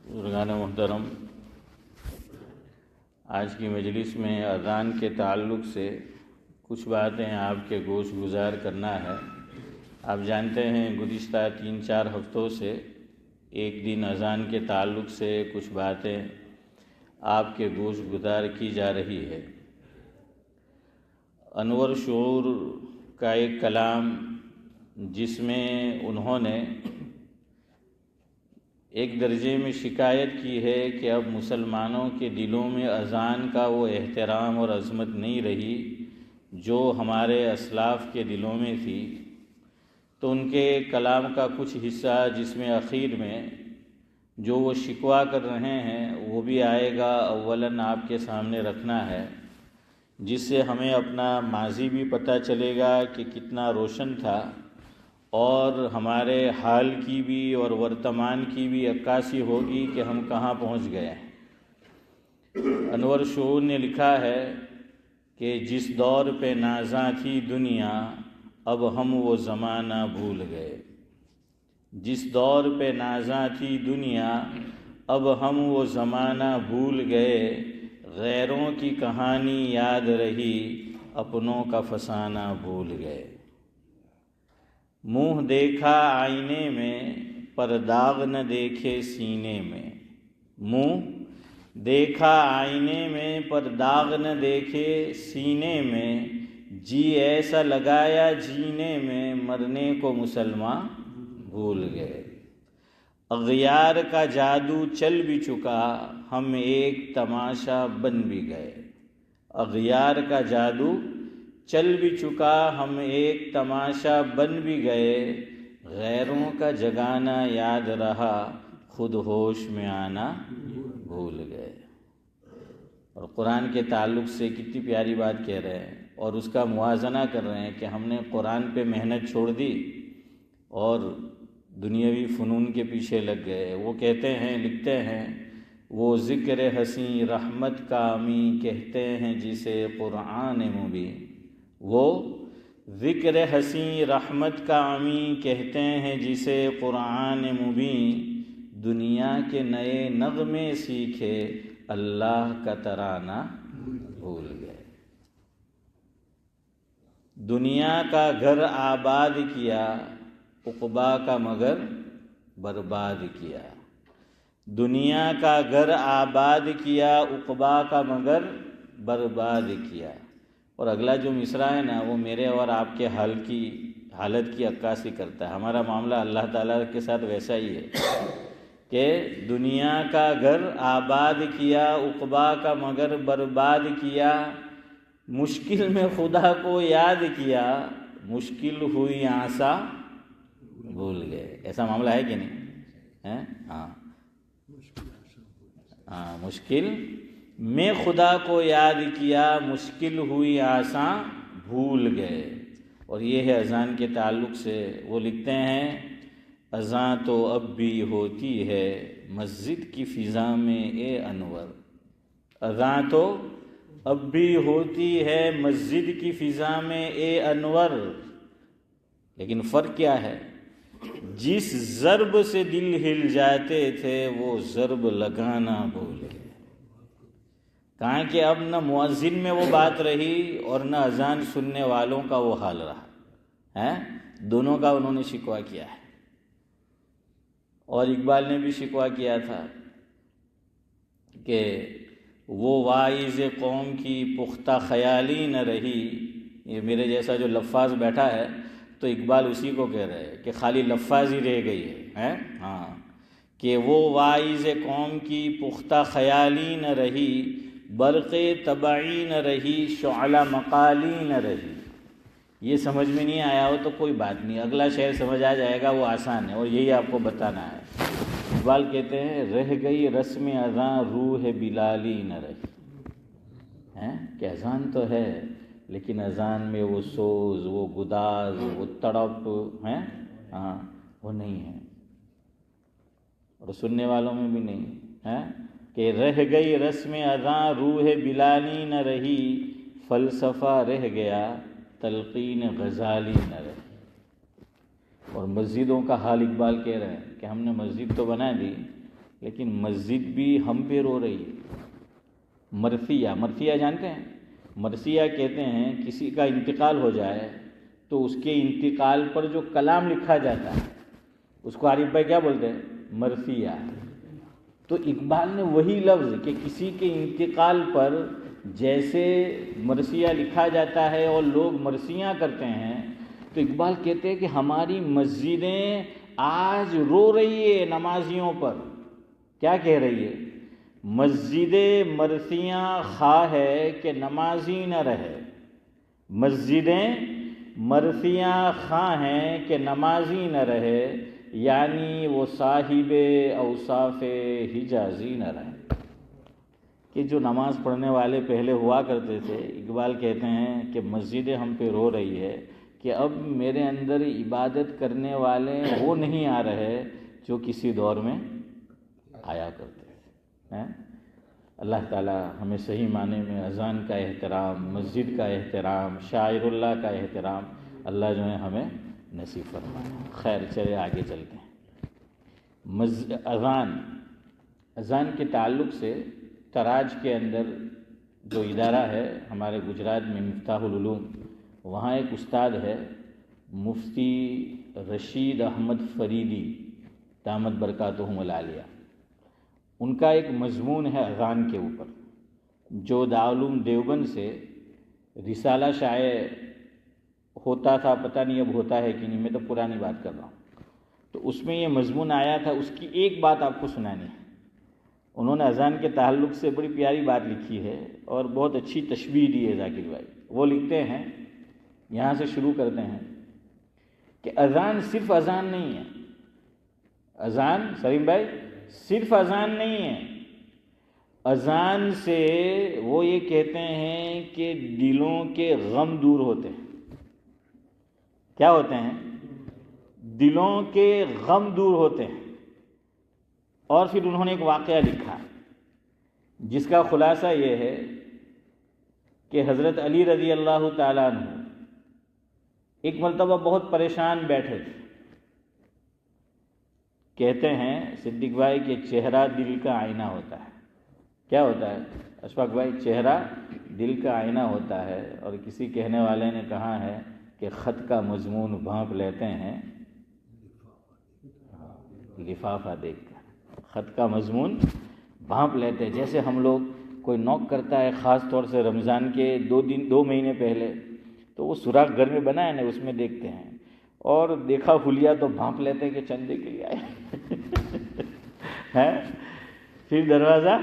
بزرگان محترم، آج کی مجلس میں اذان کے تعلق سے کچھ باتیں آپ کے گوش گزار کرنا ہے۔ آپ جانتے ہیں گزشتہ 3-4 ہفتوں سے ایک دن اذان کے تعلق سے کچھ باتیں آپ کے گوش گزار کی جا رہی ہے۔ انور شعور کا ایک کلام جس میں انہوں نے ایک درجے میں شکایت کی ہے کہ اب مسلمانوں کے دلوں میں اذان کا وہ احترام اور عظمت نہیں رہی جو ہمارے اسلاف کے دلوں میں تھی، تو ان کے کلام کا کچھ حصہ جس میں اخیر میں جو وہ شکوہ کر رہے ہیں وہ بھی آئے گا، اولاً آپ کے سامنے رکھنا ہے، جس سے ہمیں اپنا ماضی بھی پتہ چلے گا کہ کتنا روشن تھا، اور ہمارے حال کی بھی اور ورتمان کی بھی عکاسی ہوگی کہ ہم کہاں پہنچ گئے ہیں۔ انور شعور نے لکھا ہے کہ جس دور پہ نازاں تھی دنیا اب ہم وہ زمانہ بھول گئے، جس دور پہ نازاں تھی دنیا اب ہم وہ زمانہ بھول گئے، غیروں کی کہانی یاد رہی اپنوں کا فسانہ بھول گئے۔ منہ دیکھا آئینے میں پر داغ نہ دیکھے سینے میں، منہ دیکھا آئینے میں پر داغ نہ دیکھے سینے میں، جی ایسا لگایا جینے میں مرنے کو مسلمان بھول گئے۔ اغیار کا جادو چل بھی چکا ہم ایک تماشا بن بھی گئے، اغیار کا جادو چل بھی چکا ہم ایک تماشا بن بھی گئے، غیروں کا جگانا یاد رہا خود ہوش میں آنا بھول گئے۔ اور قرآن کے تعلق سے کتنی پیاری بات کہہ رہے ہیں، اور اس کا موازنہ کر رہے ہیں کہ ہم نے قرآن پہ محنت چھوڑ دی اور دنیاوی فنون کے پیچھے لگ گئے۔ وہ کہتے ہیں، لکھتے ہیں، وہ ذکر حسین رحمت کا امی کہتے ہیں جسے قرآن مبین، وہ ذکر حسین رحمت کا امی کہتے ہیں جسے قرآن مبین، دنیا کے نئے نغمے سیکھے اللہ کا ترانہ بھول گئے۔ دنیا کا گھر آباد کیا عقبا کا مگر برباد کیا، دنیا کا گھر آباد کیا عقبا کا مگر برباد کیا۔ اور اگلا جو مصرع ہے نا وہ میرے اور آپ کے حالت کی عکاسی کرتا ہے۔ ہمارا معاملہ اللہ تعالیٰ کے ساتھ ویسا ہی ہے کہ دنیا کا گھر آباد کیا عقبا کا مگر برباد کیا، مشکل میں خدا کو یاد کیا مشکل ہوئی آسا بھول گئے۔ ایسا معاملہ ہے کہ نہیں؟ ہاں، مشکل میں خدا کو یاد کیا مشکل ہوئی آساں بھول گئے۔ اور یہ ہے اذان کے تعلق سے، وہ لکھتے ہیں، اذان تو اب بھی ہوتی ہے مسجد کی فضا میں اے انور، اذان تو اب بھی ہوتی ہے مسجد کی فضا میں اے انور، لیکن فرق کیا ہے؟ جس ضرب سے دل ہل جاتے تھے وہ ضرب لگانا بھول گئے۔ کہاں کہ اب نہ مؤذن میں وہ بات رہی اور نہ اذان سننے والوں کا وہ حال رہا ہے، دونوں کا انہوں نے شکوہ کیا ہے۔ اور اقبال نے بھی شکوہ کیا تھا کہ وہ واعظ قوم کی پختہ خیالی نہ رہی۔ یہ میرے جیسا جو لفاظ بیٹھا ہے تو اقبال اسی کو کہہ رہے ہیں کہ خالی لفاظ ہی رہ گئی ہے، ہاں، کہ وہ واعظ قوم کی پختہ خیالی نہ رہی، برق طبعی نہ رہی، شعلہ مقالی نہ رہی۔ یہ سمجھ میں نہیں آیا ہو تو کوئی بات نہیں، اگلا شعر سمجھ آ جائے گا، وہ آسان ہے اور یہی آپ کو بتانا ہے۔ اقبال کہتے ہیں، رہ گئی رسم اذاں روح بلالی نہ رہی، کہ اذان تو ہے لیکن اذان میں وہ سوز، وہ گداز، وہ تڑپ وہ نہیں ہے، اور سننے والوں میں بھی نہیں ہے کہ رہ گئی رسم اذاں روح بلالی نہ رہی، فلسفہ رہ گیا تلقین غزالی نہ رہی۔ اور مسجدوں کا حال اقبال کہہ رہے ہیں کہ ہم نے مسجد تو بنا دی لیکن مسجد بھی ہم پہ رو رہی ہے۔ مرثیہ جانتے ہیں؟ مرثیہ کہتے ہیں کسی کا انتقال ہو جائے تو اس کے انتقال پر جو کلام لکھا جاتا ہے اس کو عارف بھائی کیا بولتے ہیں؟ مرثیہ۔ تو اقبال نے وہی لفظ کہ کسی کے انتقال پر جیسے مرثیہ لکھا جاتا ہے اور لوگ مرثیاں کرتے ہیں، تو اقبال کہتے ہیں کہ ہماری مسجدیں آج رو رہی ہے نمازیوں پر۔ کیا کہہ رہی ہے؟ مسجد مرثیاں خواہ ہے کہ نمازی نہ رہے، مسجدیں مرثیاں خواہ ہیں کہ نمازی نہ رہے، یعنی وہ صاحب اوصاف حجازی نہ رہے۔ کہ جو نماز پڑھنے والے پہلے ہوا کرتے تھے، اقبال کہتے ہیں کہ مسجدیں ہم پہ رو رہی ہے کہ اب میرے اندر عبادت کرنے والے وہ نہیں آ رہے جو کسی دور میں آیا کرتے تھے۔ اللہ تعالیٰ ہمیں صحیح معنی میں اذان کا احترام، مسجد کا احترام، شاعر اللہ کا احترام اللہ جو ہے ہمیں نصیب فرمائے۔ خیر چلے آگے چلتے ہیں۔ اذان کے تعلق سے تراج کے اندر جو ادارہ ہے ہمارے گجرات میں، مفتاح العلوم، وہاں ایک استاد ہے مفتی رشید احمد فریدی دامت برکاتہم العالیہ۔ ان کا ایک مضمون ہے اذان کے اوپر، جو دارالعلوم دیوبند سے رسالہ شائع ہوتا تھا، پتہ نہیں اب ہوتا ہے کہ نہیں، میں تو پرانی بات کر رہا ہوں۔ تو اس میں یہ مضمون آیا تھا، اس کی ایک بات آپ کو سنانی ہے۔ انہوں نے اذان کے تعلق سے بڑی پیاری بات لکھی ہے اور بہت اچھی تشبیہ دی ہے ذاکر بھائی۔ وہ لکھتے ہیں، یہاں سے شروع کرتے ہیں کہ اذان صرف اذان نہیں ہے۔ اذان سلیم بھائی صرف اذان نہیں ہے۔ اذان سے وہ یہ کہتے ہیں کہ دلوں کے غم دور ہوتے ہیں۔ کیا ہوتے ہیں؟ دلوں کے غم دور ہوتے ہیں۔ اور پھر انہوں نے ایک واقعہ لکھا جس کا خلاصہ یہ ہے کہ حضرت علی رضی اللہ تعالیٰ عنہ ایک مرتبہ بہت پریشان بیٹھے تھے۔ کہتے ہیں صدیق بھائی کہ چہرہ دل کا آئینہ ہوتا ہے۔ کیا ہوتا ہے اشفاق بھائی؟ چہرہ دل کا آئینہ ہوتا ہے۔ اور کسی کہنے والے نے کہا ہے کہ خط کا مضمون بھانپ لیتے ہیں لفافہ دیکھ کر۔ خط کا مضمون بھانپ لیتے ہیں، جیسے ہم لوگ کوئی نوک کرتا ہے خاص طور سے رمضان کے 2 مہینے پہلے، تو وہ سوراخ گھر میں بنا ہے نا، اس میں دیکھتے ہیں اور دیکھا کھلیا تو بھانپ لیتے ہیں کہ چندے کے لیے آئے پھر دروازہ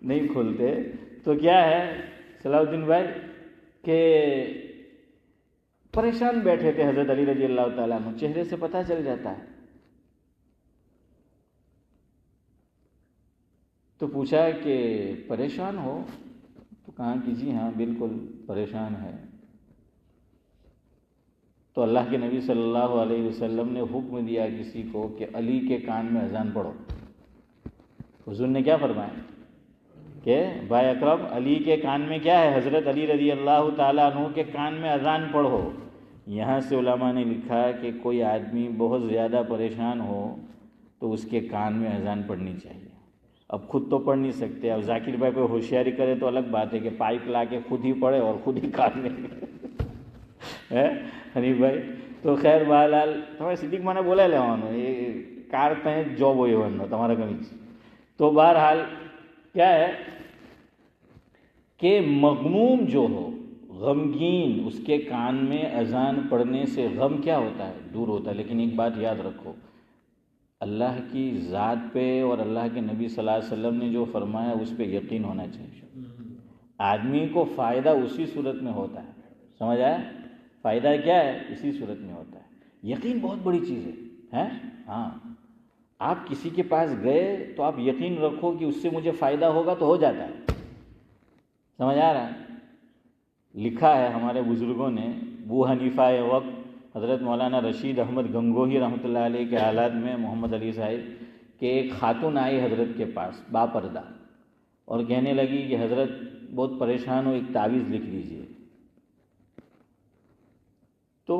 نہیں کھولتے۔ تو کیا ہے صلاح الدین بھائی کہ پریشان بیٹھے تھے حضرت علی رضی اللہ تعالیٰ عنہ، چہرے سے پتہ چل جاتا ہے۔ تو پوچھا کہ پریشان ہو؟ تو کہا کہ جی ہاں بالکل پریشان ہے۔ تو اللہ کے نبی صلی اللہ علیہ وسلم نے حکم دیا کسی کو کہ علی کے کان میں اذان پڑھو۔ حضور نے کیا فرمایا کہ بھائی اکرم علی کے کان میں کیا ہے؟ حضرت علی رضی اللہ تعالیٰ عنہ کے کان میں اذان پڑھو۔ یہاں سے علماء نے لکھا کہ کوئی آدمی بہت زیادہ پریشان ہو تو اس کے کان میں اذان پڑھنی چاہیے۔ اب خود تو پڑھ نہیں سکتے، اب ذاکر بھائی کوئی ہوشیاری کرے تو الگ بات ہے کہ پائپ لا کے خود ہی پڑھے اور خود ہی کان میں حنیف بھائی۔ تو خیر بہرحال تمہارے صدیق مانا بولا لے یہ کارتے ہیں جاب ہوئی ورنہ تمہارا کمیز۔ تو بہرحال کیا ہے کہ مغموم جو ہو، غمگین، اس کے کان میں اذان پڑھنے سے غم کیا ہوتا ہے؟ دور ہوتا ہے۔ لیکن ایک بات یاد رکھو، اللہ کی ذات پہ اور اللہ کے نبی صلی اللہ علیہ وسلم نے جو فرمایا اس پہ یقین ہونا چاہیے۔ آدمی کو فائدہ اسی صورت میں ہوتا ہے، سمجھ آیا؟ فائدہ کیا ہے؟ اسی صورت میں ہوتا ہے۔ یقین بہت بڑی چیز ہے۔ ہاں، آپ کسی کے پاس گئے تو آپ یقین رکھو کہ اس سے مجھے فائدہ ہوگا تو ہو جاتا ہے، سمجھ آ رہا ہے؟ لکھا ہے ہمارے بزرگوں نے، ابو حنیفہ وقت حضرت مولانا رشید احمد گنگوہی رحمۃ اللہ علیہ کے حالات میں محمد علی صاحب کہ ایک خاتون آئی حضرت کے پاس باپردہ اور کہنے لگی کہ حضرت بہت پریشان ہو، ایک تعویذ لکھ دیجیے۔ تو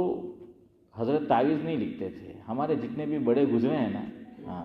حضرت تعویذ نہیں لکھتے تھے، ہمارے جتنے بھی بڑے گزرے ہیں نا، ہاں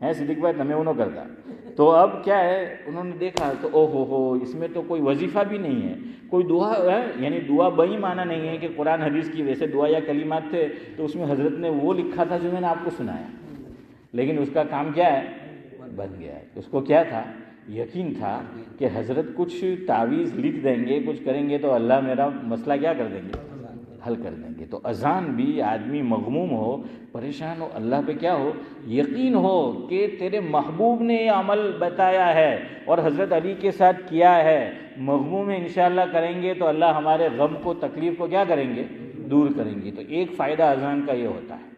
ہیں صدیق بھائی تمہیں انہوں کرتا. تو اب کیا ہے, انہوں نے دیکھا تو او ہو اس میں تو کوئی وظیفہ بھی نہیں ہے, کوئی دعا ہے, یعنی دعا بہی معنی نہیں ہے کہ قرآن حدیث کی ویسے دعا یا کلمات تھے تو اس میں حضرت نے وہ لکھا تھا جو میں نے آپ کو سنایا, لیکن اس کا کام کیا ہے, بن گیا ہے. اس کو کیا تھا, یقین تھا کہ حضرت کچھ تعویذ لکھ دیں گے, کچھ کریں گے تو اللہ میرا مسئلہ کیا کر دیں گے, حل کر دیں گے. تو اذان بھی آدمی مغموم ہو, پریشان ہو, اللہ پہ کیا ہو, یقین ہو کہ تیرے محبوب نے یہ عمل بتایا ہے اور حضرت علی کے ساتھ کیا ہے, مغموم ہے انشاءاللہ کریں گے تو اللہ ہمارے غم کو تکلیف کو کیا کریں گے, دور کریں گے. تو ایک فائدہ اذان کا یہ ہوتا ہے.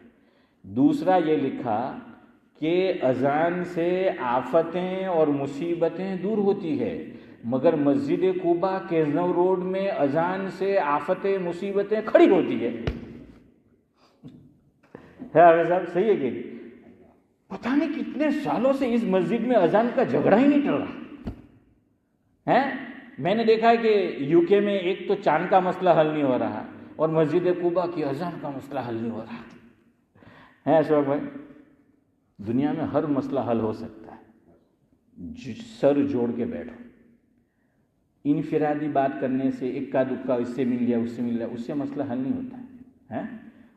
دوسرا یہ لکھا کہ اذان سے آفتیں اور مصیبتیں دور ہوتی ہے, مگر مسجد قباء کیزنو روڈ میں اذان سے آفتیں مصیبتیں کھڑی ہوتی ہے. صاحب صحیح ہے کہ پتہ نہیں کتنے سالوں سے اس مسجد میں اذان کا جھگڑا ہی نہیں ٹل رہا ہے. میں نے دیکھا ہے کہ یو کے میں ایک تو چاند کا مسئلہ حل نہیں ہو رہا اور مسجد قباء کی اذان کا مسئلہ حل نہیں ہو رہا ہے. اشفاق بھائی, دنیا میں ہر مسئلہ حل ہو سکتا ہے, سر جوڑ کے بیٹھو. انفرادی بات کرنے سے اکا دکا اس سے مل گیا اس سے مل گیا, اس سے مسئلہ حل نہیں ہوتا ہے.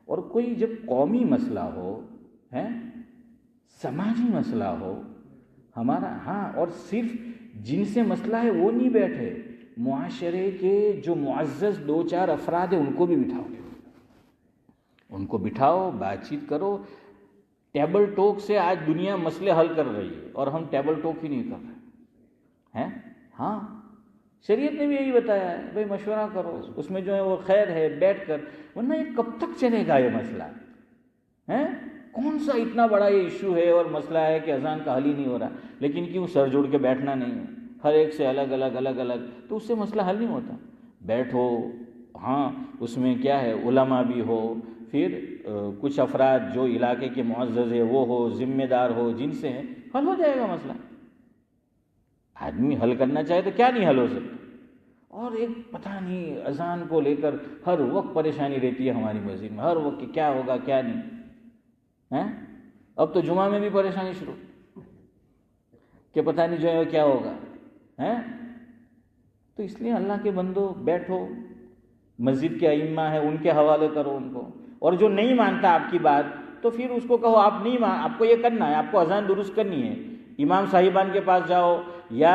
اور کوئی جب قومی مسئلہ ہو, سماجی مسئلہ ہو ہمارا, ہاں, اور صرف جن سے مسئلہ ہے وہ نہیں بیٹھے, معاشرے کے جو معزز دو چار افراد ہیں ان کو بھی بٹھاؤ, ان کو بٹھاؤ, بات چیت کرو. ٹیبل ٹاک سے آج دنیا مسئلے حل کر رہی ہے اور ہم ٹیبل ٹاک ہی نہیں کر رہے ہیں. ہاں, شریعت نے بھی یہی بتایا ہے, بھائی مشورہ کرو, اس میں جو ہے وہ خیر ہے, بیٹھ کر, ورنہ یہ کب تک چلے گا یہ مسئلہ ہے. کون سا اتنا بڑا یہ ایشو ہے اور مسئلہ ہے کہ اذان کا حل ہی نہیں ہو رہا, لیکن کیوں سر جوڑ کے بیٹھنا نہیں ہے, ہر ایک سے الگ الگ, تو اس سے مسئلہ حل نہیں ہوتا. بیٹھو, ہاں, اس میں کیا ہے, علماء بھی ہو, پھر کچھ افراد جو علاقے کے معزز ہے وہ ہو, ذمہ دار ہو, جن سے حل ہو جائے گا مسئلہ. آدمی حل کرنا چاہے تو کیا نہیں حل ہو سکتا. اور ایک پتہ نہیں اذان کو لے کر ہر وقت پریشانی رہتی ہے ہماری مسجد میں, ہر وقت کہ کیا ہوگا کیا نہیں. اب تو جمعہ میں بھی پریشانی شروع کہ پتہ نہیں جو ہے کیا ہوگا. تو اس لیے اللہ کے بندو بیٹھو, مسجد کے ائمہ ہیں ان کے حوالے کرو ان کو, اور جو نہیں مانتا آپ کی بات تو پھر اس کو کہو آپ نہیں آپ کو یہ کرنا ہے, آپ کو اذان درست کرنی ہے, امام صاحبان کے پاس جاؤ یا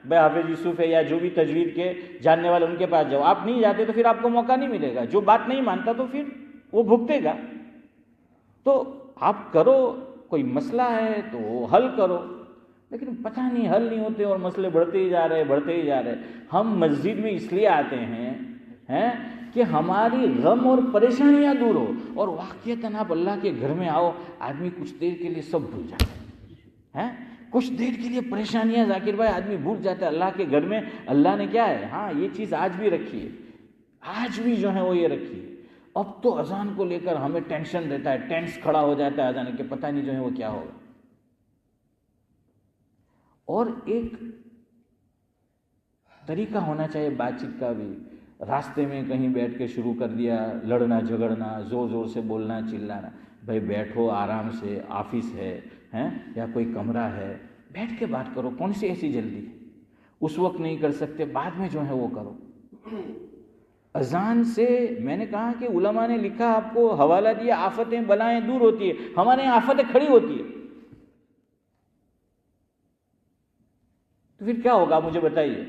بھائی حافظ یوسف ہے یا جو بھی تجوید کے جاننے والے ان کے پاس جاؤ. آپ نہیں جاتے تو پھر آپ کو موقع نہیں ملے گا. جو بات نہیں مانتا تو پھر وہ بھگتے گا. تو آپ کرو, کوئی مسئلہ ہے تو وہ حل کرو, لیکن پتہ نہیں حل نہیں ہوتے اور مسئلے بڑھتے ہی جا رہے. ہم مسجد میں اس لیے آتے ہیں کہ ہماری غم اور پریشانیاں دور ہو, اور واقعتاً آپ اللہ کے گھر میں آؤ, آدمی کچھ دیر کے لیے سب بھول جاتا ہے. کچھ دیر کے لیے پریشانیاں ذاکر بھائی آدمی بھول جاتا ہے. اللہ کے گھر میں اللہ نے کیا ہے, ہاں یہ چیز آج بھی رکھی ہے, آج بھی جو ہے وہ یہ رکھی ہے. اب تو اذان کو لے کر ہمیں ٹینشن رہتا ہے, ٹینس کھڑا ہو جاتا ہے اذان کے, پتہ نہیں جو ہے وہ کیا ہوگا. اور ایک طریقہ ہونا چاہیے بات چیت کا بھی. راستے میں کہیں بیٹھ کے شروع کر دیا لڑنا جھگڑنا, زور زور سے بولنا چلانا, بھائی بیٹھو آرام سے, آفس ہے یا کوئی کمرہ ہے, بیٹھ کے بات کرو. کون سی ایسی جلدی ہے, اس وقت نہیں کر سکتے بعد میں جو ہے وہ کرو. اذان سے میں نے کہا کہ علماء نے لکھا, آپ کو حوالہ دیا, آفتیں بلائیں دور ہوتی ہے, ہمارے یہاں آفتیں کھڑی ہوتی ہے. تو پھر کیا ہوگا مجھے بتائیے.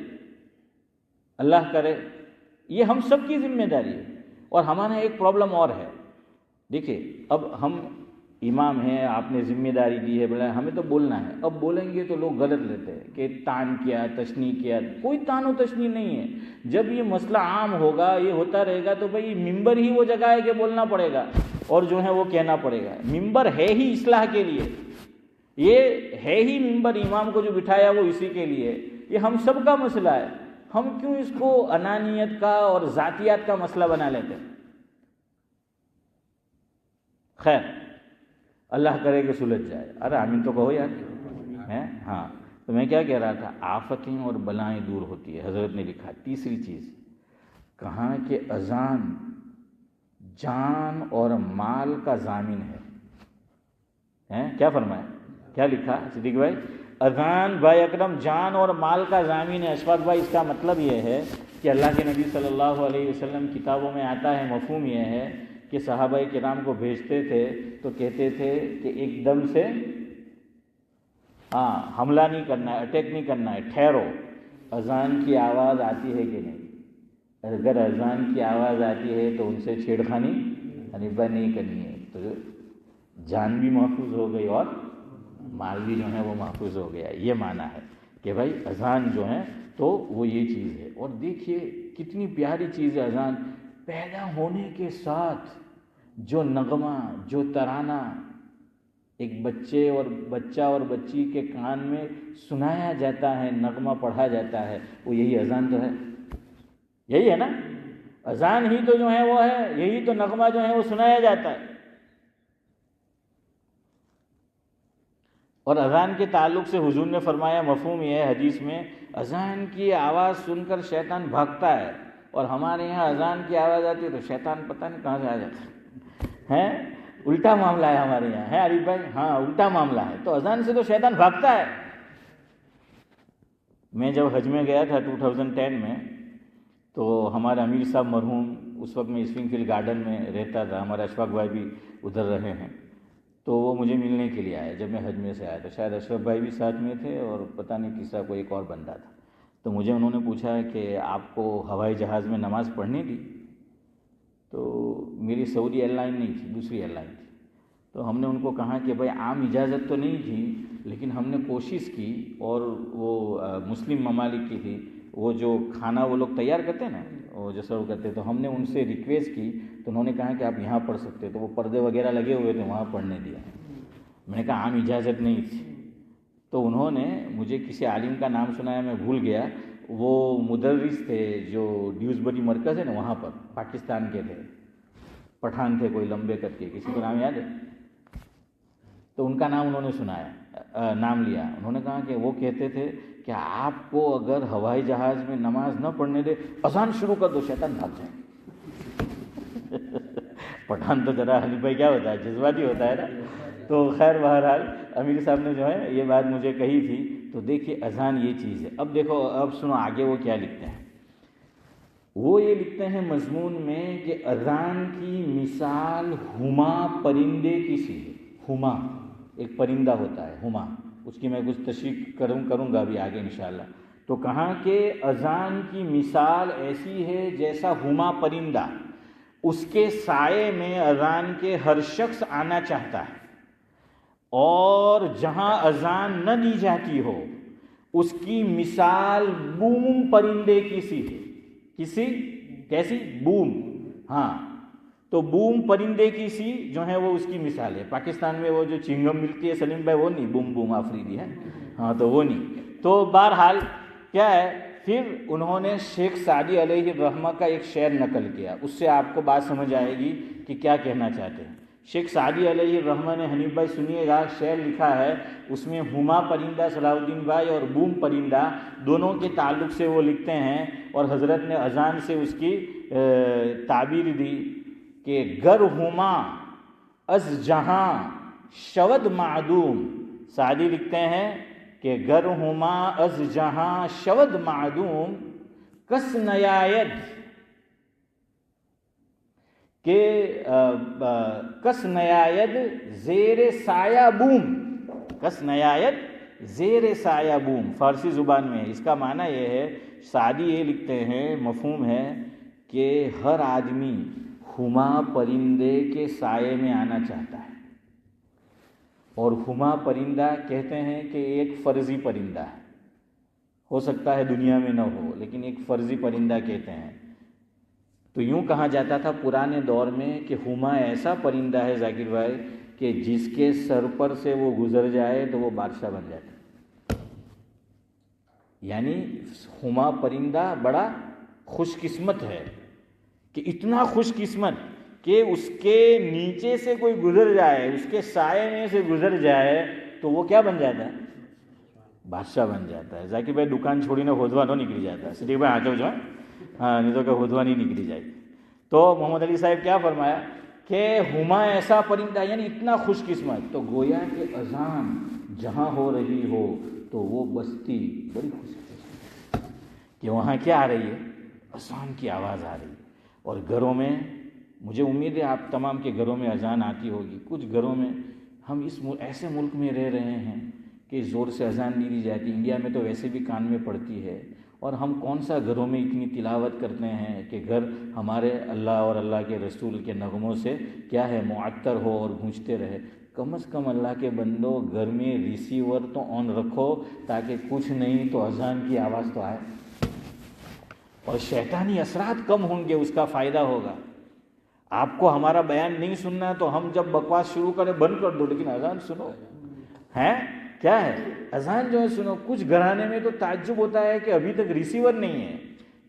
اللہ کرے, یہ ہم سب کی ذمہ داری ہے. اور ہمارا ایک پرابلم اور ہے, دیکھیے اب ہم امام ہیں, آپ نے ذمہ داری دی ہے, بلا ہمیں تو بولنا ہے. اب بولیں گے تو لوگ غلط لیتے ہیں کہ تان کیا, تشنیع کیا. کوئی تان و تشنیع نہیں ہے. جب یہ مسئلہ عام ہوگا, یہ ہوتا رہے گا, تو بھائی ممبر ہی وہ جگہ ہے کہ بولنا پڑے گا اور جو ہے وہ کہنا پڑے گا. ممبر ہے ہی اصلاح کے لیے, یہ ہے ہی ممبر, امام کو جو بٹھایا وہ اسی کے لیے. یہ ہم سب کا مسئلہ ہے. ہم کیوں اس کو انانیت کا اور ذاتیات کا مسئلہ بنا لیتے ہیں. خیر, اللہ کرے کہ سلجھ جائے. ارے آمین تو کہو یار. ہاں, تو میں کیا کہہ رہا تھا, آفتیں اور بلائیں دور ہوتی ہے. حضرت نے لکھا تیسری چیز, کہاں کہ اذان جان اور مال کا ضامن ہے. کیا فرمایا, کیا لکھا صدیق بھائی؟ اذان بھائی اکرم جان اور مال کا ضامن ہے۔ اشفاق بھائی اس کا مطلب یہ ہے کہ اللہ کے نبی صلی اللہ علیہ وسلم کتابوں میں آتا ہے، مفہوم یہ ہے کہ صحابہ کرام کو بھیجتے تھے تو کہتے تھے کہ ایک دم سے حملہ نہیں کرنا ہے، اٹیک نہیں کرنا ہے، ٹھہرو، اذان کی آواز آتی ہے کہ نہیں؟ اگر اذان کی آواز آتی ہے تو ان سے چھیڑخانی حنیفہ نہیں کرنی ہے، تو جان بھی محفوظ ہو گئی اور مال بھی جو ہے وہ محفوظ ہو گیا۔ یہ معنی ہے کہ بھائی اذان جو ہے تو وہ یہ چیز ہے۔ اور دیکھیے کتنی پیاری چیز ہے اذان، پیدا ہونے کے ساتھ جو نغمہ، جو ترانہ ایک بچہ اور بچی کے کان میں سنایا جاتا ہے، نغمہ پڑھا جاتا ہے، وہ یہی اذان تو ہے، یہی ہے نا؟ اذان ہی تو جو ہے وہ ہے، یہی تو نغمہ جو ہے وہ سنایا جاتا ہے۔ اور اذان کے تعلق سے حضور نے فرمایا، مفہوم یہ ہے حدیث میں، اذان کی آواز سن کر شیطان بھاگتا ہے، اور ہمارے یہاں اذان کی آواز آتی ہے تو شیطان پتہ نہیں کہاں سے آ جاتا ہے۔ الٹا معاملہ ہے ہمارے یہاں، ہے عارف بھائی؟ ہاں الٹا معاملہ ہے، تو اذان سے تو شیطان بھاگتا ہے۔ میں جب حج میں گیا تھا 2010 میں، تو ہمارا امیر صاحب مرحوم اس وقت میں اسپرنگ فیلڈ گارڈن میں رہتا تھا، ہمارا اشفاق بھائی بھی ادھر رہے ہیں، تو وہ مجھے ملنے کے لیے آئے جب میں حج میں سے آیا، تو شاید اشرف بھائی بھی ساتھ میں تھے اور پتہ نہیں تیسرا کوئی ایک اور بندہ تھا۔ تو مجھے انہوں نے پوچھا کہ آپ کو ہوائی جہاز میں نماز پڑھنی تھی؟ تو میری سعودی ایئر لائن نہیں تھی، دوسری ایئر لائن تھی۔ تو ہم نے ان کو کہا کہ بھائی عام اجازت تو نہیں تھی، لیکن ہم نے کوشش کی، اور وہ مسلم ممالک کی تھی، وہ جو کھانا وہ لوگ تیار کرتے ہیں نا، وہ جو سرو کرتے، تو ہم نے ان سے ریکویسٹ کی، تو انہوں نے کہا کہ آپ یہاں پڑھ سکتے، تو وہ پردے وغیرہ لگے ہوئے تھے وہاں پڑھنے دیا۔ میں نے کہا عام اجازت نہیں تھی، تو انہوں نے مجھے کسی عالم کا نام سنایا، میں بھول گیا، وہ مدرس تھے جو ڈیوزبری مرکز ہے نا وہاں پر، پاکستان کے تھے، پٹھان تھے کوئی لمبے کر کے، کسی کو نام یاد ہے؟ تو ان کا نام انہوں نے سنایا، نام لیا، انہوں نے کہا کہ وہ کہتے تھے کہ آپ کو اگر ہوائی جہاز میں نماز نہ پڑھنے دے، اذان شروع کر دو، شیطان بھاگ جائیں۔ پٹھان تو ذرا حنیف بھائی کیا ہوتا ہے، جذباتی ہوتا ہے نا۔ تو خیر بہرحال امیر صاحب نے جو ہے یہ بات مجھے کہی تھی۔ تو دیکھیے اذان یہ چیز ہے۔ اب دیکھو، اب سنو آگے وہ کیا لکھتے ہیں۔ وہ یہ لکھتے ہیں مضمون میں کہ اذان کی مثال ہما پرندے کی سی ہے۔ ہما ایک پرندہ ہوتا ہے، ہما، اس کی میں کچھ تشریح کروں گا ابھی آگے انشاءاللہ۔ تو کہاں کہ اذان کی مثال ایسی ہے جیسا ہما پرندہ، اس کے سائے میں اذان کے ہر شخص آنا چاہتا ہے، اور جہاں اذان نہ دی جاتی ہو اس کی مثال بوم پرندے کی سی ہے۔ کیسی؟ بوم، ہاں، تو بوم پرندے کی سی جو ہے وہ اس کی مثال ہے۔ پاکستان میں وہ جو چنگم ملتی ہے سلیم بھائی، وہ نہیں، بوم بوم آفریدی ہے، ہاں، تو وہ نہیں۔ تو بہرحال کیا ہے، پھر انہوں نے شیخ سعدی علیہ الرحمہ کا ایک شعر نقل کیا، اس سے آپ کو بات سمجھ آئے گی کہ کیا کہنا چاہتے ہیں۔ شیخ سعدی علیہ الرحمہ نے، حنیف بھائی سنیے گا، شعر لکھا ہے، اس میں ہما پرندہ صلاح الدین بھائی اور بوم پرندہ دونوں کے تعلق سے وہ لکھتے ہیں، اور حضرت نے اذان سے اس کی تعبیر دی کہ گر ہما از جہاں شود معدوم۔ سعدی لکھتے ہیں کہ گر ہما از جہاں شود معدوم کس نیاید، کہ کس نیاید زیر سایہ بوم، کس نیاید زیر سایہ بوم۔ فارسی زبان میں اس کا معنی یہ ہے، سعدی یہ لکھتے ہیں، مفہوم ہے کہ ہر آدمی ہما پرندے کے سائے میں آنا چاہتا ہے، اور ہما پرندہ کہتے ہیں کہ ایک فرضی پرندہ ہے، ہو سکتا ہے دنیا میں نہ ہو، لیکن ایک فرضی پرندہ کہتے ہیں۔ تو یوں کہا جاتا تھا پرانے دور میں کہ ہما ایسا پرندہ ہے ذاکر بھائی کہ جس کے سر پر سے وہ گزر جائے تو وہ بادشاہ بن جاتا، یعنی ہما پرندہ بڑا خوش قسمت ہے، کہ اتنا خوش قسمت کہ اس کے نیچے سے کوئی گزر جائے، اس کے سائے میں سے گزر جائے تو وہ کیا بن جاتا ہے؟ بادشاہ بن جاتا ہے۔ ذاکر بھائی دکان چھوڑی نہ ہودوا نہ نکلی جاتا ہے، صدیق بھائی آجو جو ہے، ہاں، نہیں تو کہ ہودوا نہیں نکلی جائے گی۔ تو محمد علی صاحب کیا فرمایا کہ ہما ایسا پرندہ، یعنی اتنا خوش قسمت۔ تو گویا کہ اذان جہاں ہو رہی ہو تو وہ بستی بڑی خوش کہ وہاں کیا آ رہی ہے؟ اذان کی آواز آ رہی ہے. اور گھروں میں مجھے امید ہے آپ تمام کے گھروں میں اذان آتی ہوگی. کچھ گھروں میں ہم اس ایسے ملک میں رہ رہے ہیں کہ زور سے اذان نہیں دی جاتی. انڈیا میں تو ویسے بھی کان میں پڑتی ہے. اور ہم کون سا گھروں میں اتنی تلاوت کرتے ہیں کہ گھر ہمارے اللہ اور اللہ کے رسول کے نغموں سے کیا ہے معطر ہو اور گونجتے رہے. کم از کم اللہ کے بندو گھر میں ریسیور تو آن رکھو تاکہ کچھ نہیں تو اذان کی آواز تو آئے اور شیطانی اثرات کم ہوں گے. اس کا فائدہ ہوگا. آپ کو ہمارا بیان نہیں سننا ہے تو ہم جب بکواس شروع کریں بند کر دو, لیکن اذان سنو. ہیں کیا ہے اذان جو ہے سنو. کچھ گھرانے میں تو تعجب ہوتا ہے کہ ابھی تک ریسیور نہیں ہے.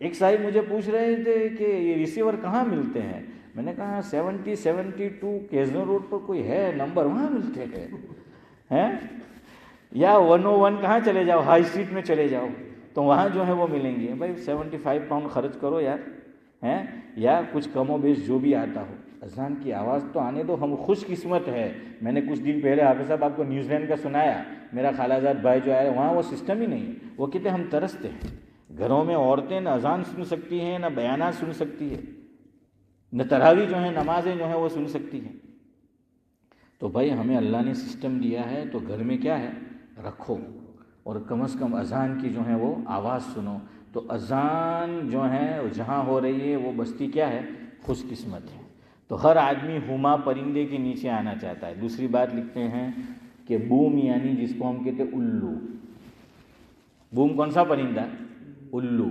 ایک صاحب مجھے پوچھ رہے تھے کہ یہ ریسیور کہاں ملتے ہیں. میں نے کہا 72 کیزنو روڈ پر کوئی ہے نمبر, وہاں ملتے ہیں. یا 101 کہاں چلے جاؤ, ہائی اسٹریٹ میں چلے جاؤ تو وہاں جو ہے وہ ملیں گے. بھائی 75 پاؤنڈ خرچ کرو یار, ہیں یا کچھ کم و بیش جو بھی آتا ہو. اذان کی آواز تو آنے دو. ہم خوش قسمت ہے. میں نے کچھ دن پہلے حافظ صاحب آپ کو نیوزی لینڈ کا سنایا. میرا خالہ زاد بھائی جو آیا وہاں وہ سسٹم ہی نہیں. وہ کہتے ہم ترستے ہیں. گھروں میں عورتیں نہ اذان سن سکتی ہیں, نہ بیانات سن سکتی ہے, نہ تراویح جو ہیں نمازیں جو ہیں وہ سن سکتی ہیں. تو بھائی ہمیں اللہ نے سسٹم دیا ہے تو گھر میں کیا ہے رکھو, اور کم از کم اذان کی جو ہے وہ آواز سنو. تو اذان جو ہے جہاں ہو رہی ہے وہ بستی کیا ہے خوش قسمت ہے. تو ہر آدمی ہما پرندے کے نیچے آنا چاہتا ہے. دوسری بات لکھتے ہیں کہ بوم یعنی جس کو ہم کہتے الو. بوم کون سا پرندہ؟ الو.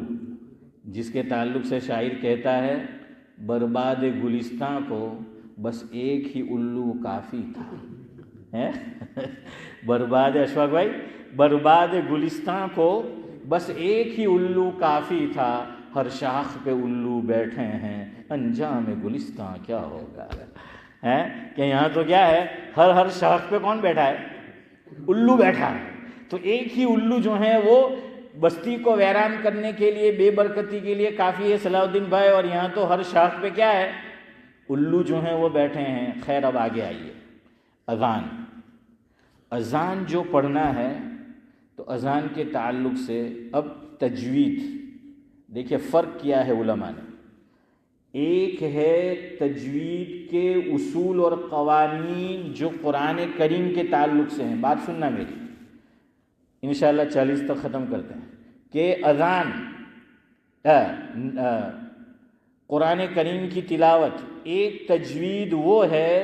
جس کے تعلق سے شاعر کہتا ہے برباد گلستاں کو بس ایک ہی الو کافی تھا. برباد اشفاق بھائی, برباد گلستاں کو بس ایک ہی الو کافی تھا. ہر شاخ پہ الو بیٹھے ہیں, انجام گلستاں کیا ہوگا. کہ یہاں تو کیا ہے ہر شاخ پہ کون بیٹھا ہے؟ الو بیٹھا ہے. تو ایک ہی الو جو ہے وہ بستی کو ویران کرنے کے لیے, بے برکتی کے لیے کافی ہے صلاح الدین بھائی. اور یہاں تو ہر شاخ پہ کیا ہے الو جو ہیں وہ بیٹھے ہیں. خیر اب آگے آئیے. اذان جو پڑھنا ہے تو اذان کے تعلق سے اب تجوید دیکھیے فرق کیا ہے علماء نے. ایک ہے تجوید کے اصول اور قوانین جو قرآن کریم کے تعلق سے ہیں. بات سننا میری, انشاءاللہ 40 تک ختم کرتے ہیں. کہ اذان قرآن کریم کی تلاوت ایک تجوید وہ ہے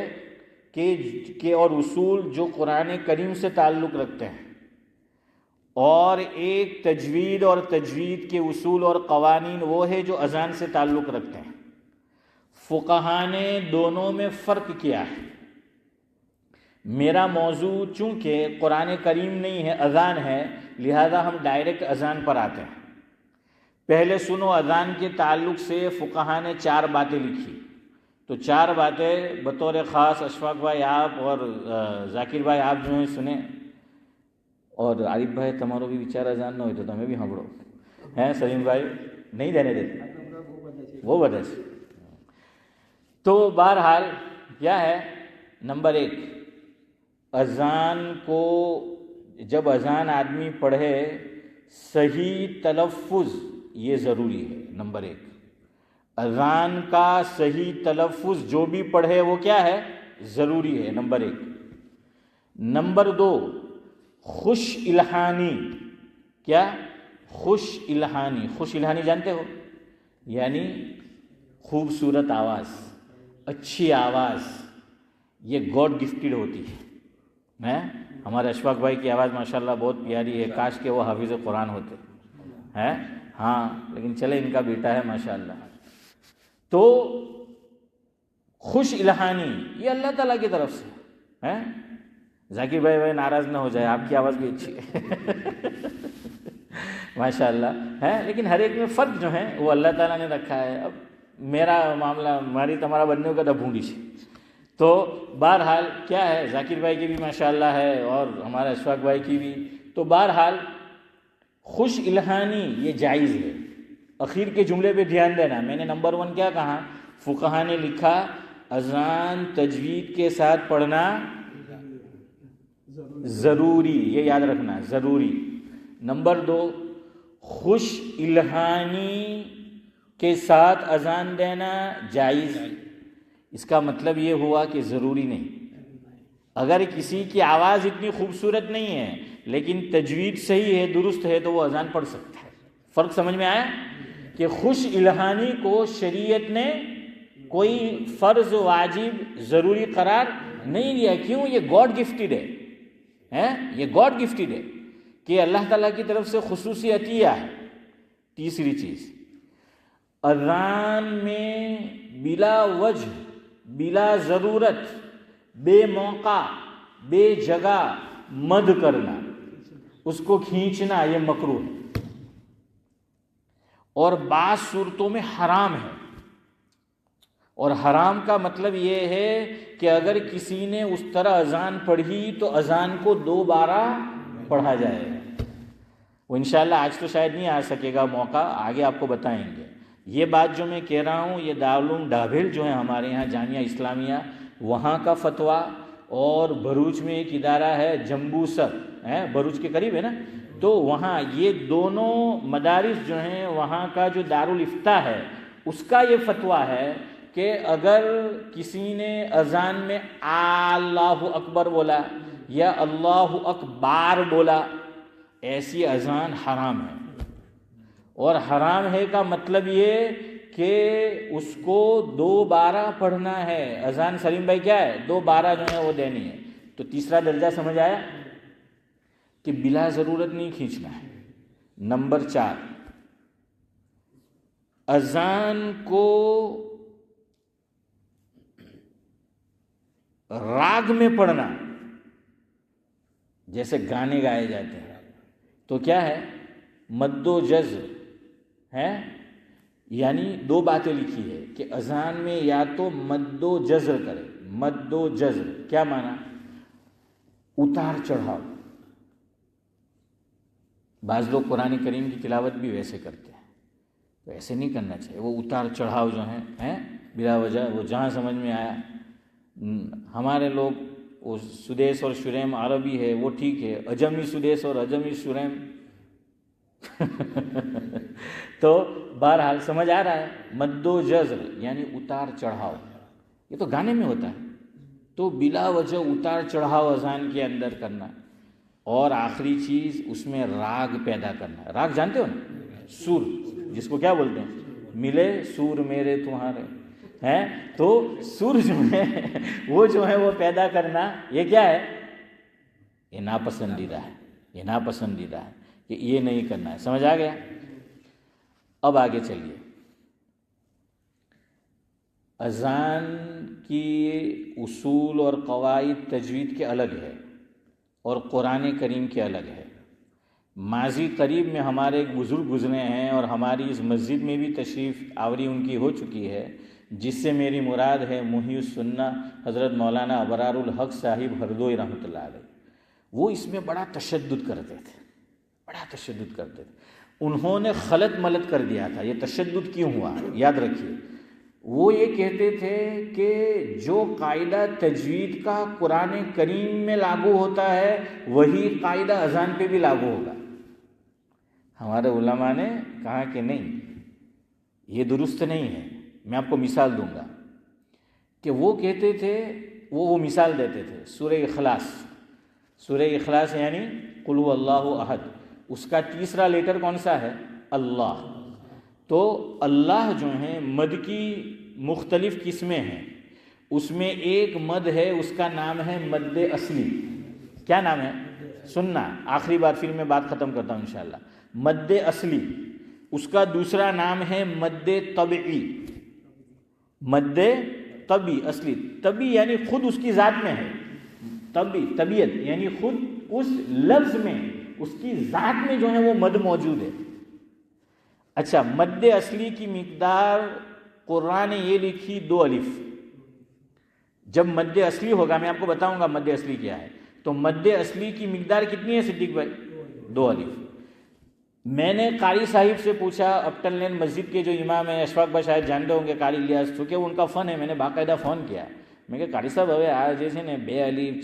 کہ اور اصول جو قرآن کریم سے تعلق رکھتے ہیں, اور ایک تجوید اور تجوید کے اصول اور قوانین وہ ہے جو اذان سے تعلق رکھتے ہیں. فقہا نے دونوں میں فرق کیا ہے. میرا موضوع چونکہ قرآن کریم نہیں ہے اذان ہے, لہذا ہم ڈائریکٹ اذان پر آتے ہیں. پہلے سنو اذان کے تعلق سے فقہا نے 4 باتیں لکھی. تو 4 باتیں بطور خاص اشفاق بھائی آپ اور ذاکر بھائی آپ جو ہیں سنیں, اور عارف بھائی تمہارو بھی بیچار اذان نہ ہوئی تو تمہیں بھی ہمڑو ہیں. سلیم بھائی نہیں دینے دیتے وہ وجہ سے. تو بہرحال کیا ہے, نمبر 1 اذان کو جب اذان آدمی پڑھے صحیح تلفظ یہ ضروری ہے. نمبر 1 اذان کا صحیح تلفظ جو بھی پڑھے وہ کیا ہے ضروری ہے. نمبر 1. نمبر 2 خوش الہانی. کیا خوش الہانی؟ خوش الہانی جانتے ہو یعنی خوبصورت آواز, اچھی آواز. یہ گاڈ گفٹڈ ہوتی ہے. ہمارے اشفاق بھائی کی آواز ماشاءاللہ بہت پیاری ہے, کاش کہ وہ حافظ قرآن ہوتے ہیں. ہاں لیکن چلے ان کا بیٹا ہے ماشاءاللہ. تو خوش الہانی یہ اللہ تعالیٰ کی طرف سے ہے. ذاکر بھائی ناراض نہ ہو جائے, آپ کی آواز بھی اچھی ہے ماشاءاللہ ہے. لیکن ہر ایک میں فرق جو ہے وہ اللہ تعالیٰ نے رکھا ہے. اب میرا معاملہ ہماری تمہارا بننے کا ڈھونڈی سے. تو بہرحال کیا ہے ذاکر بھائی کی بھی ماشاءاللہ ہے اور ہمارا اشفاق بھائی کی بھی. تو بہرحال خوش الہانی یہ جائز ہے. اخیر کے جملے پہ دھیان دینا. میں نے نمبر 1 کیا کہا, فقہا نے لکھا اذان تجوید کے ساتھ پڑھنا ضروری، یہ یاد رکھنا ضروری. نمبر 2 خوش الہانی کے ساتھ اذان دینا جائز. اس کا مطلب یہ ہوا کہ ضروری نہیں. اگر کسی کی آواز اتنی خوبصورت نہیں ہے لیکن تجوید صحیح ہے، درست ہے، تو وہ اذان پڑھ سکتا ہے. فرق سمجھ میں آیا کہ خوش الہانی کو شریعت نے کوئی فرض واجب ضروری قرار نہیں دیا. کیوں؟ یہ گاڈ گفٹڈ ہے، یہ گاڈ گفٹڈ ہے کہ اللہ تعالیٰ کی طرف سے خصوصی عطیہ ہے. تیسری چیز، اذان میں بلا وجہ، بلا ضرورت، بے موقع، بے جگہ مد کرنا، اس کو کھینچنا، یہ مکروہ ہے اور بعض صورتوں میں حرام ہے. اور حرام کا مطلب یہ ہے کہ اگر کسی نے اس طرح اذان پڑھی تو اذان کو دوبارہ پڑھا جائے گا. وہ انشاءاللہ آج تو شاید نہیں آ سکے گا موقع، آگے آپ کو بتائیں گے. یہ بات جو میں کہہ رہا ہوں یہ دارالعلوم ڈابھیل جو ہے ہمارے یہاں جامعہ اسلامیہ، وہاں کا فتویٰ، اور بھروچ میں ایک ادارہ ہے جمبوسر، بھروچ کے قریب ہے نا، تو وہاں یہ دونوں مدارس جو ہیں، وہاں کا جو دارالافتاء ہے اس کا یہ فتویٰ ہے کہ اگر کسی نے اذان میں اللہ اکبر بولا یا اللہ اکبار بولا، ایسی اذان حرام ہے. اور حرام ہے کا مطلب یہ کہ اس کو دوبارہ پڑھنا ہے. اذان سلیم بھائی کیا ہے؟ دوبارہ جو ہے وہ دینی ہے. تو تیسرا درجہ سمجھ آیا کہ بلا ضرورت نہیں کھینچنا ہے. نمبر 4 اذان کو راگ میں پڑھنا، جیسے گانے گائے جاتے ہیں تو کیا ہے؟ مد و جزر ہے. یعنی 2 باتیں لکھی ہے کہ اذان میں یا تو مد و جزر کرے. مد و جزر کیا معنی؟ اتار چڑھاؤ. بعض لوگ قرآن کریم کی تلاوت بھی ویسے کرتے ہیں، تو ایسے نہیں کرنا چاہیے. وہ اتار چڑھاؤ جو ہیں بلا وجہ، وہ جہاں سمجھ میں آیا. ہمارے لوگ وہ سدیس اور شریم عربی ہے وہ ٹھیک ہے، اجمی سدیس اور اجمی شریم تو بہرحال سمجھ آ رہا ہے. مد و جزر یعنی اتار چڑھاؤ، یہ تو گانے میں ہوتا ہے، تو بلا وجہ اتار چڑھاؤ اذان کے اندر کرنا. اور آخری چیز اس میں راگ پیدا کرنا. راگ جانتے ہو نا؟ سور، جس کو کیا بولتے ہیں؟ ملے سور میرے تمہارے، ہیں تو سور جو ہے وہ جو ہے وہ پیدا کرنا، یہ کیا ہے؟ یہ ناپسندیدہ ہے. یہ ناپسندیدہ ہے کہ یہ نہیں کرنا ہے. سمجھ آ گیا؟ اب آگے چلیے. اذان کی اصول اور قواعد تجوید کے الگ ہے اور قرآن کریم کے الگ ہے. ماضی قریب میں ہمارے ایک بزرگ گزرے ہیں اور ہماری اس مسجد میں بھی تشریف آوری ان کی ہو چکی ہے، جس سے میری مراد ہے محی السنہ حضرت مولانا ابرار الحق صاحب ہردوئی رحمۃ اللہ علیہ. وہ اس میں بڑا تشدد کرتے تھے، بڑا تشدد کرتے تھے. انہوں نے خلط ملط کر دیا تھا. یہ تشدد کیوں ہوا یاد رکھیے. وہ یہ کہتے تھے کہ جو قاعدہ تجوید کا قرآن کریم میں لاگو ہوتا ہے وہی قاعدہ اذان پہ بھی لاگو ہوگا. ہمارے علماء نے کہا کہ نہیں، یہ درست نہیں ہے. میں آپ کو مثال دوں گا کہ وہ کہتے تھے، وہ مثال دیتے تھے سورہ اخلاص. سورہ اخلاص یعنی قل هو اللہ احد، اس کا تیسرا لیٹر کون سا ہے؟ اللہ. تو اللہ جو ہیں مد کی مختلف قسمیں ہیں. اس میں ایک مد ہے، اس کا نام ہے مد اصلی. کیا نام ہے؟ سننا. آخری بار پھر میں بات ختم کرتا ہوں انشاءاللہ. مد اصلی. اس کا دوسرا نام ہے مد طبعی. مد طبعی اصلی. طبعی یعنی خود اس کی ذات میں ہے. طبیعت یعنی خود اس لفظ میں، اس کی ذات میں جو ہے وہ مد موجود ہے. اچھا، مد اصلی کی مقدار قرآن نے یہ لکھی 2 الف. جب مد اصلی ہوگا میں آپ کو بتاؤں گا مد اصلی کیا ہے. تو مد اصلی کی مقدار کتنی ہے صدیق بھائی؟ 2 الف. میں نے قاری صاحب سے پوچھا، اپٹن لین مسجد کے جو امام ہیں اشفاق بھائی شاید جانتے ہوں گے، قاری الیاس، چونکہ ان کا فن ہے، میں نے باقاعدہ فون کیا. મેં કહે કાળી સાહેબ હવે આ જે છે ને 2 અલીફ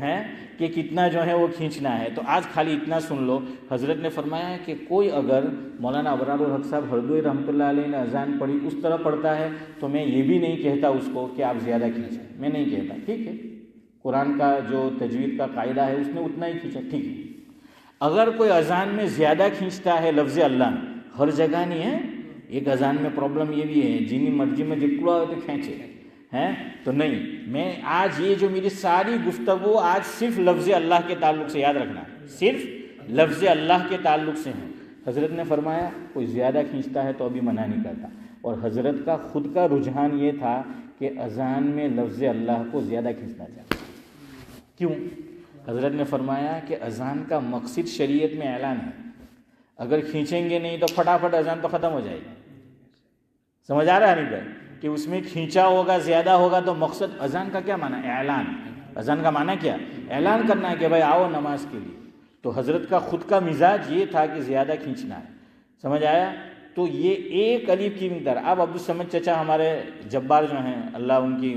ہیں کہ کتنا جو ہے وہ کھینچنا ہے. تو آج خالی اتنا سن لو. حضرت نے فرمایا ہے کہ کوئی اگر مولانا ابرار الحق صاحب ہردوئی رحمۃ اللہ علیہ نے اذان پڑھی اس طرح پڑھتا ہے تو میں یہ بھی نہیں کہتا اس کو کہ آپ زیادہ کھینچیں, میں نہیں کہتا. ٹھیک ہے, قرآن کا جو تجوید کا قاعدہ ہے اس نے اتنا ہی کھینچا, ٹھیک ہے. اگر کوئی اذان میں زیادہ کھینچتا ہے لفظ اللہ میں, ہر جگہ نہیں ہے, ایک اذان میں پرابلم یہ بھی ہے جنی مرضی میں جکڑا ہو تو کھینچے ہیں, تو نہیں. میں آج یہ جو میری ساری گفتگو آج صرف لفظ اللہ کے تعلق سے, یاد رکھنا, صرف لفظ اللہ کے تعلق سے ہیں. حضرت نے فرمایا کوئی زیادہ کھینچتا ہے تو ابھی منع نہیں کرتا. اور حضرت کا خود کا رجحان یہ تھا کہ اذان میں لفظ اللہ کو زیادہ کھینچنا چاہتا. کیوں؟ حضرت نے فرمایا کہ اذان کا مقصد شریعت میں اعلان ہے. اگر کھینچیں گے نہیں تو فٹافٹ اذان تو ختم ہو جائے گی. سمجھ آ رہا ہے نہیں بھائی کہ اس میں کھینچا ہوگا, زیادہ ہوگا تو مقصد اذان کا کیا معنی؟ اعلان. اذان کا معنی کیا؟ اعلان کرنا ہے کہ بھائی آؤ نماز کے لیے. تو حضرت کا خود کا مزاج یہ تھا کہ زیادہ کھینچنا ہے. سمجھ آیا؟ تو یہ ایک الف کی مقدار. اب عبدالصمد چچا ہمارے جبار جو ہیں, اللہ ان کی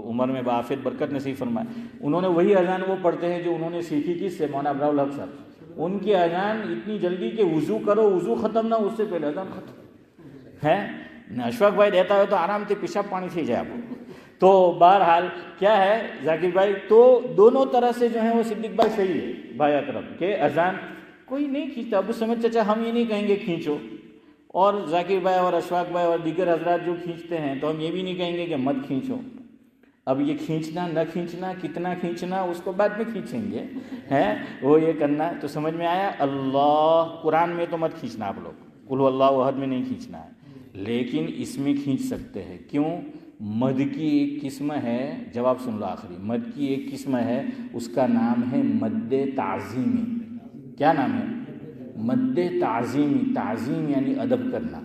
عمر میں بعافیت برکت نصیب فرمائے, انہوں نے وہی اذان وہ پڑھتے ہیں جو انہوں نے سیکھی کس سے؟ مولانا ابرار الحق صاحب. ان کی اذان اتنی جلدی کہ وضو کرو, وضو ختم نہ اس سے پہلے اذان ختم ہے. اشفاق بھائی دیتا ہے تو آرام سے پیشاب پانی سے جائے آپ. تو بہرحال کیا ہے ذاکر بھائی, تو دونوں طرح سے جو ہے وہ صدیق بھائی صحیح ہے بھائی اکرم کہ اذان کوئی نہیں کھینچتا. ابو سمجھ چچا ہم یہ نہیں کہیں گے کھینچو, اور ذاکر بھائی اور اشفاق بھائی اور دیگر حضرات جو کھینچتے ہیں تو ہم یہ بھی نہیں کہیں گے کہ مت کھینچو. اب یہ کھینچنا نہ کھینچنا, کتنا کھینچنا, اس کو بعد میں کھینچیں گے, ہے وہ یہ کرنا. تو سمجھ میں آیا؟ اللہ قرآن میں تو مت کھینچنا آپ لوگ, قل اللہ احد میں نہیں کھینچنا ہے, لیکن اس میں کھینچ سکتے ہیں. کیوں؟ مد کی ایک قسم ہے, جواب سن لو آخری. مد کی ایک قسم ہے, اس کا نام ہے مد تعظیمی. کیا نام ہے؟ مد تعظیمی. تعظیم یعنی ادب کرنا.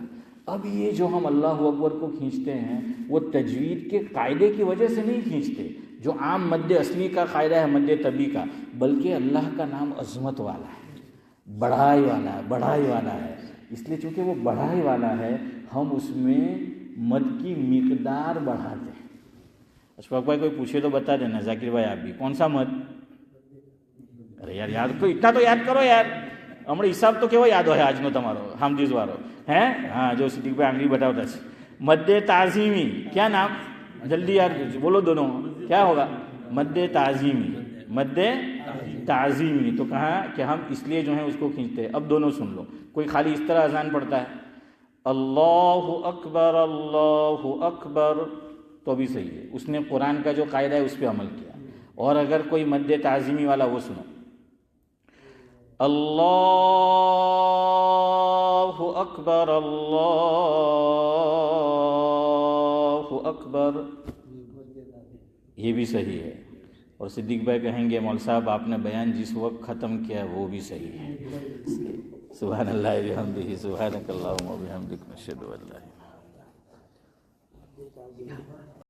اب یہ جو ہم اللہ اکبر کو کھینچتے ہیں وہ تجوید کے قاعدے کی وجہ سے نہیں کھینچتے جو عام مد اصلی کا قاعدہ ہے, مد طبی کا, بلکہ اللہ کا نام عظمت والا ہے, بڑھائی والا ہے, بڑھائی والا ہے. اس لیے چونکہ وہ بڑھائی والا ہے ہم اس میں مد کی مقدار بڑھاتے ہیں. اشفاق بھائی کوئی پوچھے تو بتا دینا. ذاکر بھائی آپ بھی کون سا مد؟ ارے یار یاد کو اتنا تو یاد کرو یار, ہمارے حساب تو کیوں یاد ہو ہے آج نو تمہارو ہم جیز وارو ہیں. ہاں جو صدیق بھائی آنگلی بتاؤ تھا مد تعظیمی. کیا نام؟ جلدی یار بولو دونوں, کیا ہوگا؟ مد تعظیمی. مد تعظیمی. تو کہا کہ ہم اس لیے جو ہیں اس کو کھینچتے ہیں. اب دونوں سن لو. کوئی خالی اس طرح اذان پڑھتا ہے اللہ اکبر اللہ اکبر تو بھی صحیح ہے, اس نے قرآن کا جو قاعدہ ہے اس پہ عمل کیا. اور اگر کوئی مد تعظیمی والا, وہ سنو اللہ اکبر اللہ اکبر, یہ بھی صحیح ہے. اور صدیق بھائی کہیں گے مول صاحب آپ نے بیان جس وقت ختم کیا وہ بھی صحیح ہے. سبحان اللہ بحمدہ سبحانک اللہم و بحمدک نشہد ان لا الہ الا انت.